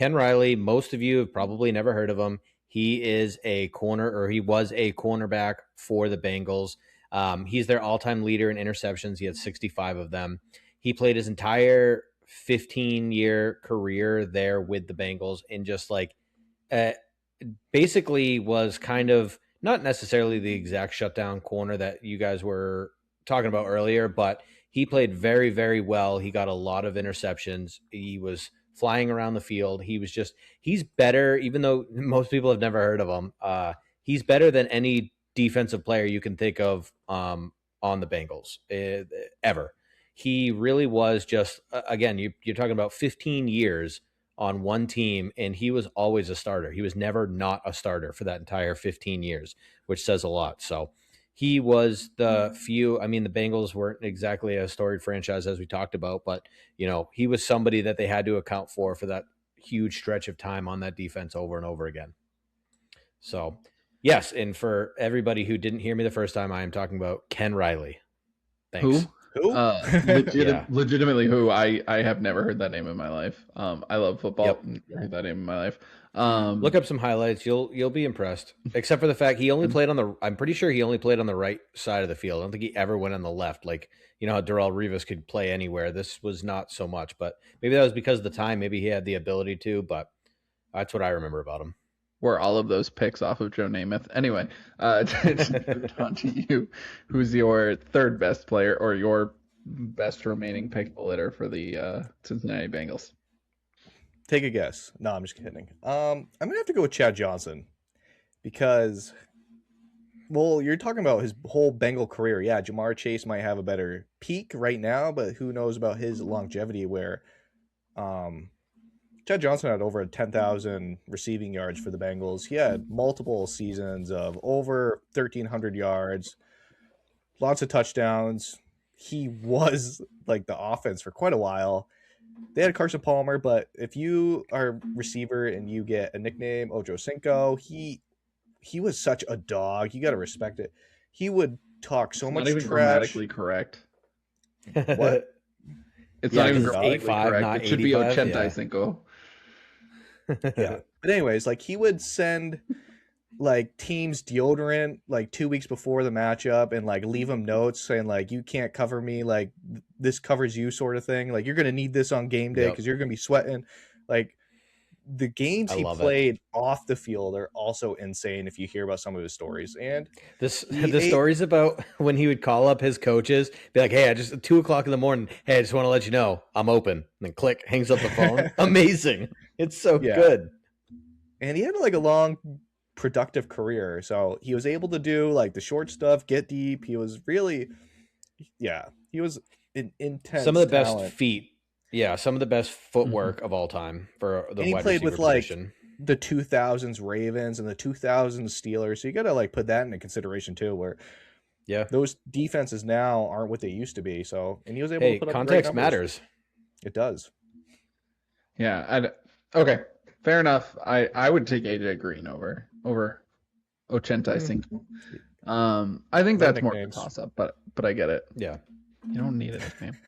Ken Riley, most of you have probably never heard of him. He is a corner, or he was a cornerback for the Bengals. He's their all-time leader in interceptions. He had 65 of them. He played his entire 15-year career there with the Bengals, and just like uh, basically was kind of not necessarily the exact shutdown corner that you guys were talking about earlier, but he played very, very well. He got a lot of interceptions. He was flying around the field. He's better, even though most people have never heard of him. He's better than any defensive player you can think of on the Bengals ever. He really was just, again, you're talking about 15 years on one team, and he was always a starter. He was never not a starter for that entire 15 years, which says a lot. So he was the few. I mean, the Bengals weren't exactly a storied franchise as we talked about, but he was somebody that they had to account for that huge stretch of time on that defense over and over again. So yes, and for everybody who didn't hear me the first time, I am talking about Ken Riley. Thanks. Who? Yeah. Legitimately who? I have never heard that name in my life. I love football. Yep. Never heard that name in my life. Look up some highlights. You'll be impressed. Except for the fact he only played on the. I'm pretty sure he only played on the right side of the field. I don't think he ever went on the left. Like how Darrelle Revis could play anywhere. This was not so much. But maybe that was because of the time. Maybe he had the ability to. But that's what I remember about him. Were all of those picks off of Joe Namath? Anyway, on to you. Who's your third best player or your best remaining pick litter for the Cincinnati Bengals? Take a guess. No, I'm just kidding. I'm gonna have to go with Chad Johnson because, well, you're talking about his whole Bengal career. Yeah, Jamar Chase might have a better peak right now, but who knows about his longevity? Where, Chad Johnson had over 10,000 receiving yards for the Bengals. He had multiple seasons of over 1,300 yards, lots of touchdowns. He was like the offense for quite a while. They had Carson Palmer, but if you are a receiver and you get a nickname Ocho Cinco, he was such a dog. You got to respect it. He would talk so much not even trash. Grammatically correct. What? It's Yeah, not even 'cause it's grammatically 8'5", correct. not It should be 85, Ochenta yeah. Cinco. Yeah. But anyways, like he would send like teams deodorant like 2 weeks before the matchup and like leave them notes saying like you can't cover me, like this covers you, sort of thing. Like you're gonna need this on game day Yep. because you're gonna be sweating. Like the games I he love played off the field are also insane if you hear about some of his stories. And The stories about when he would call up his coaches, be like, "Hey, I just 2 o'clock in the morning. Hey, I just want to let you know I'm open." And then click, hangs up the phone. Amazing. It's so good. And he had like a long, productive career, so he was able to do like the short stuff, get deep. He was really, he was an intense. Some of the talent. best feet. Yeah, some of the best footwork of all time for the And he wide played receiver with like position. the 2000s Ravens and the 2000s Steelers, so you got to like put that into consideration too. Where those defenses now aren't what they used to be. So, and he was able to put up context great numbers. matters. It does. Yeah. Okay. Fair enough. I would take AJ Green over Ochenta Cinco. I think that's more of a toss up, but I get it. Yeah. You don't need a nickname.